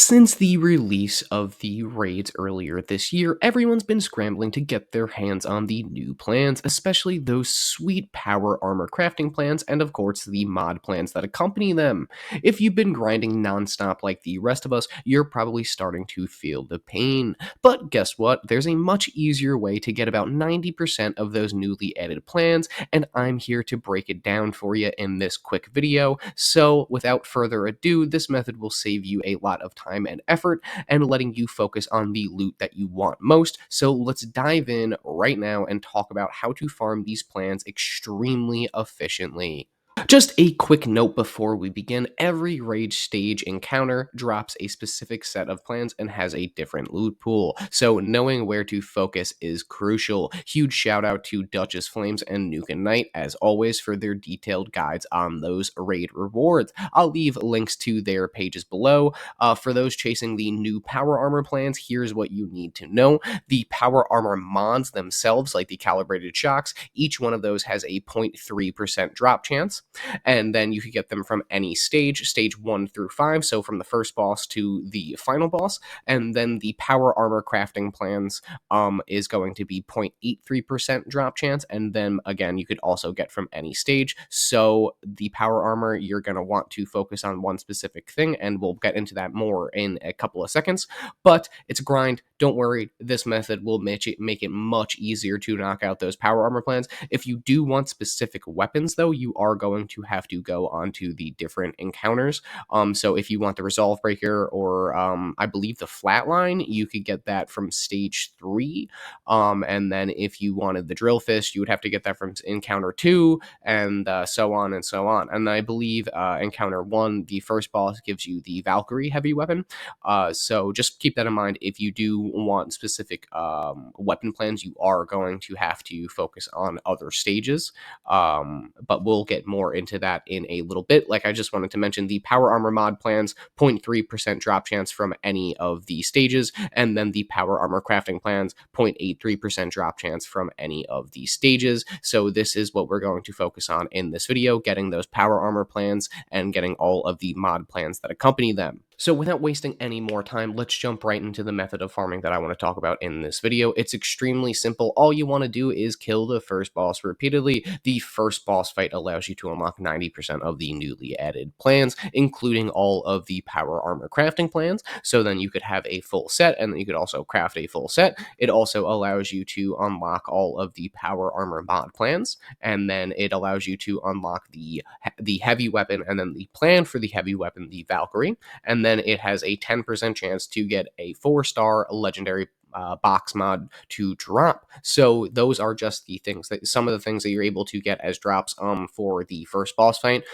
Since the release of the raids earlier this year, everyone's been scrambling to get their hands on the new plans, especially those sweet power armor crafting plans and of course the mod plans that accompany them. If you've been grinding nonstop like the rest of us, you're probably starting to feel the pain. But guess what? There's a much easier way to get about 90% of those newly added plans, and I'm here to break it down for you in this quick video. So without further ado, this method will save you a lot of time and effort and letting you focus on the loot that you want most. So let's dive in right now and talk about how to farm these plans extremely efficiently. Just a quick note before we begin, every rage stage encounter drops a specific set of plans and has a different loot pool, so knowing where to focus is crucial. Huge shout out to DuchessFlame and Nuke and Knight, as always, for their detailed guides on those raid rewards. I'll leave links to their pages below. For those chasing the new power armor plans, here's what you need to know. The power armor mods themselves, like the calibrated shocks, each one of those has a 0.3% drop chance, and then you could get them from any stage 1 through 5, so from the first boss to the final boss. And then the power armor crafting plans is going to be 0.83% drop chance, and then again you could also get from any stage. So the power armor, you're going to want to focus on one specific thing, and we'll get into that more in a couple of seconds. But it's a grind, don't worry, this method will make it much easier to knock out those power armor plans. If you do want specific weapons though, you are going to have to go onto the different encounters. So if you want the Resolve Breaker or I believe the Flatline, you could get that from stage 3. And then if you wanted the Drill Fist, you would have to get that from encounter 2, and so on and so on. And I believe encounter 1, the first boss, gives you the Valkyrie heavy weapon. So just keep that in mind. If you do want specific weapon plans, you are going to have to focus on other stages. But we'll get more into that in a little bit. Like I just wanted to mention, the power armor mod plans, 0.3% drop chance from any of the stages, and then the power armor crafting plans, 0.83% drop chance from any of the stages. So this is what we're going to focus on in this video, getting those power armor plans and getting all of the mod plans that accompany them. So without wasting any more time, let's jump right into the method of farming that I want to talk about in this video. It's extremely simple. All you want to do is kill the first boss repeatedly. The first boss fight allows you to unlock 90% of the newly added plans, including all of the power armor crafting plans. So then you could have a full set, and then you could also craft a full set. It also allows you to unlock all of the power armor mod plans, and then it allows you to unlock the heavy weapon, and then the plan for the heavy weapon, the Valkyrie, and then it has a 10% chance to get a 4-star legendary box mod to drop. So those are just the things that some of the things that you're able to get as drops for the first boss fight.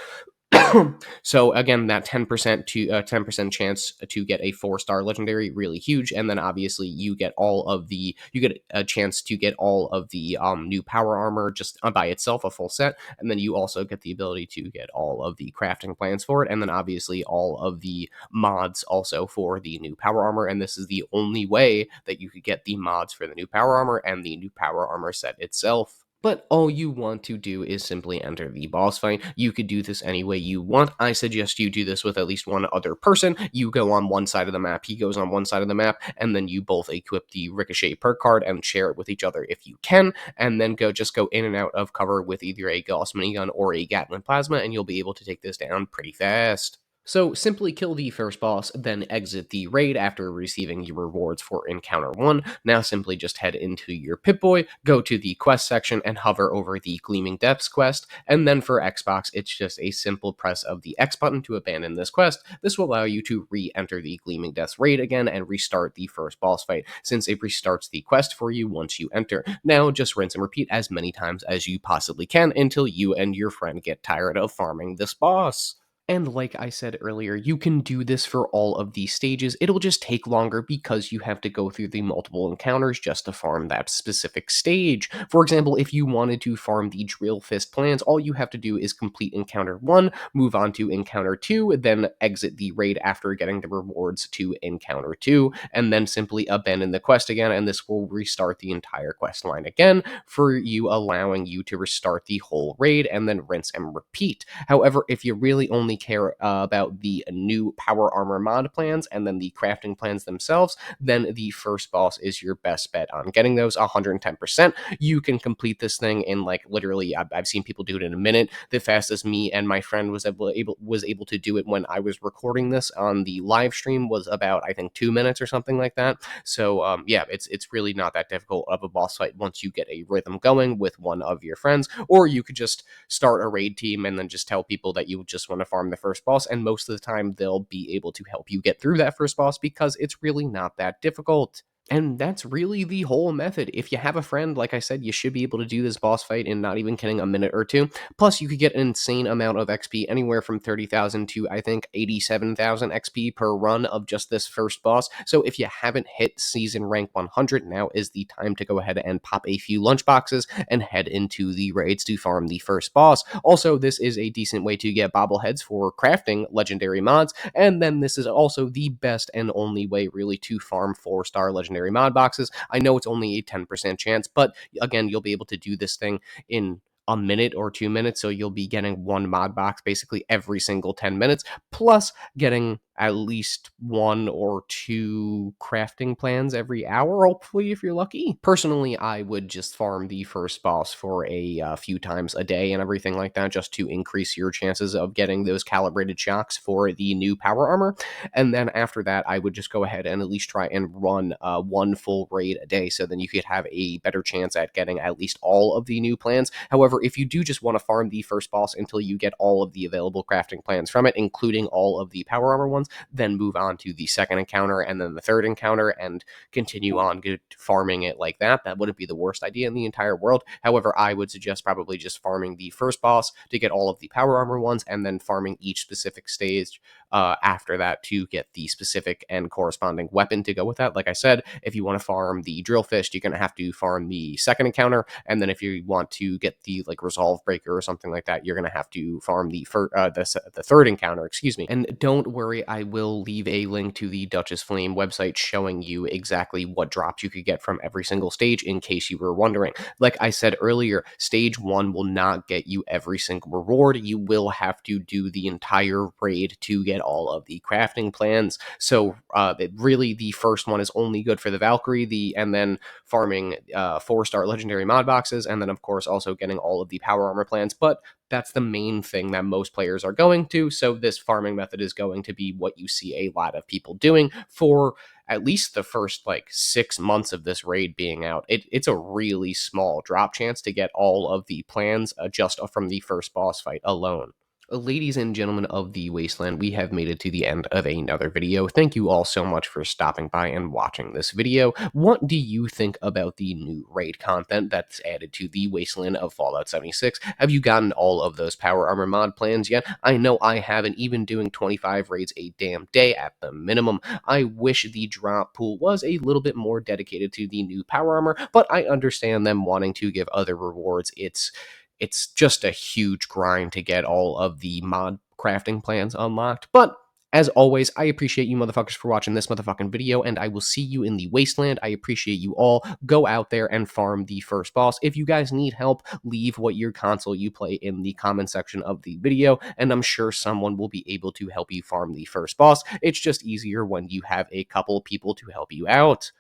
So again, that 10% chance to get a 4-star legendary, really huge. And then obviously you get a chance to get all of the new power armor just by itself, a full set, and then you also get the ability to get all of the crafting plans for it, and then obviously all of the mods also for the new power armor. And this is the only way that you could get the mods for the new power armor and the new power armor set itself. But all you want to do is simply enter the boss fight. You could do this any way you want. I suggest you do this with at least one other person. You go on one side of the map, he goes on one side of the map, and then you both equip the Ricochet perk card and share it with each other if you can, and then just go in and out of cover with either a Gauss minigun or a Gatling plasma, and you'll be able to take this down pretty fast. So simply kill the first boss, then exit the raid after receiving your rewards for encounter 1. Now simply just head into your Pip-Boy, go to the quest section, and hover over the Gleaming Depths quest, and then for Xbox, it's just a simple press of the X button to abandon this quest. This will allow you to re-enter the Gleaming Depths raid again and restart the first boss fight, since it restarts the quest for you once you enter. Now just rinse and repeat as many times as you possibly can until you and your friend get tired of farming this boss. And like I said earlier, you can do this for all of these stages. It'll just take longer because you have to go through the multiple encounters just to farm that specific stage. For example, if you wanted to farm the Drill Fist plans, all you have to do is complete encounter 1, move on to encounter 2, then exit the raid after getting the rewards to encounter 2, and then simply abandon the quest again, and this will restart the entire quest line again for you, allowing you to restart the whole raid and then rinse and repeat. However, if you really only only care about the new power armor mod plans and then the crafting plans themselves, then the first boss is your best bet on getting those 110%. You can complete this thing in like literally, I've seen people do it in a minute. The fastest me and my friend was able to do it when I was recording this on the live stream was about, I think, 2 minutes or something like that. So yeah, it's really not that difficult of a boss fight once you get a rhythm going with one of your friends. Or you could just start a raid team and then just tell people that you just want to farm the first boss, and most of the time they'll be able to help you get through that first boss because it's really not that difficult. And that's really the whole method. If you have a friend, like I said, you should be able to do this boss fight in not even kidding a minute or two. Plus, you could get an insane amount of XP, anywhere from 30,000 to, I think, 87,000 XP per run of just this first boss. So if you haven't hit season rank 100, now is the time to go ahead and pop a few lunchboxes and head into the raids to farm the first boss. Also, this is a decent way to get bobbleheads for crafting legendary mods, and then this is also the best and only way really to farm 4-star legendary mod boxes. I know it's only a 10% chance, but again, you'll be able to do this thing in a minute or 2 minutes, so you'll be getting one mod box basically every single 10 minutes, plus getting at least one or two crafting plans every hour, hopefully, if you're lucky. Personally, I would just farm the first boss for a few times a day and everything like that, just to increase your chances of getting those calibrated shocks for the new power armor. And then after that, I would just go ahead and at least try and run one full raid a day, so then you could have a better chance at getting at least all of the new plans. However, if you do just want to farm the first boss until you get all of the available crafting plans from it, including all of the power armor ones, then move on to the second encounter and then the third encounter and continue on farming it like that. That wouldn't be the worst idea in the entire world. However, I would suggest probably just farming the first boss to get all of the power armor ones, and then farming each specific stage after that to get the specific and corresponding weapon to go with that. Like I said, if you want to farm the drill fist, you're going to have to farm the second encounter, and then if you want to get the like resolve breaker or something like that, you're going to have to farm the third encounter, excuse me. And don't worry, I will leave a link to the DuchessFlame website showing you exactly what drops you could get from every single stage, in case you were wondering. Like I said earlier, stage 1 will not get you every single reward. You will have to do the entire raid to get all of the crafting plans. So really, the first one is only good for the Valkyrie, and then farming 4-star legendary mod boxes, and then of course also getting all of the power armor plans. But that's the main thing that most players are going to. So this farming method is going to be what you see a lot of people doing for at least the first like 6 months of this raid being out. It's a really small drop chance to get all of the plans just from the first boss fight alone. Ladies and gentlemen of the Wasteland, we have made it to the end of another video. Thank you all so much for stopping by and watching this video. What do you think about the new raid content that's added to the Wasteland of Fallout 76? Have you gotten all of those power armor mod plans yet? I know I haven't, even doing 25 raids a damn day at the minimum. I wish the drop pool was a little bit more dedicated to the new power armor, but I understand them wanting to give other rewards. It's just a huge grind to get all of the mod crafting plans unlocked. But as always, I appreciate you motherfuckers for watching this motherfucking video, and I will see you in the Wasteland. I appreciate you all. Go out there and farm the first boss. If you guys need help, leave what your console you play in the comment section of the video, and I'm sure someone will be able to help you farm the first boss. It's just easier when you have a couple people to help you out.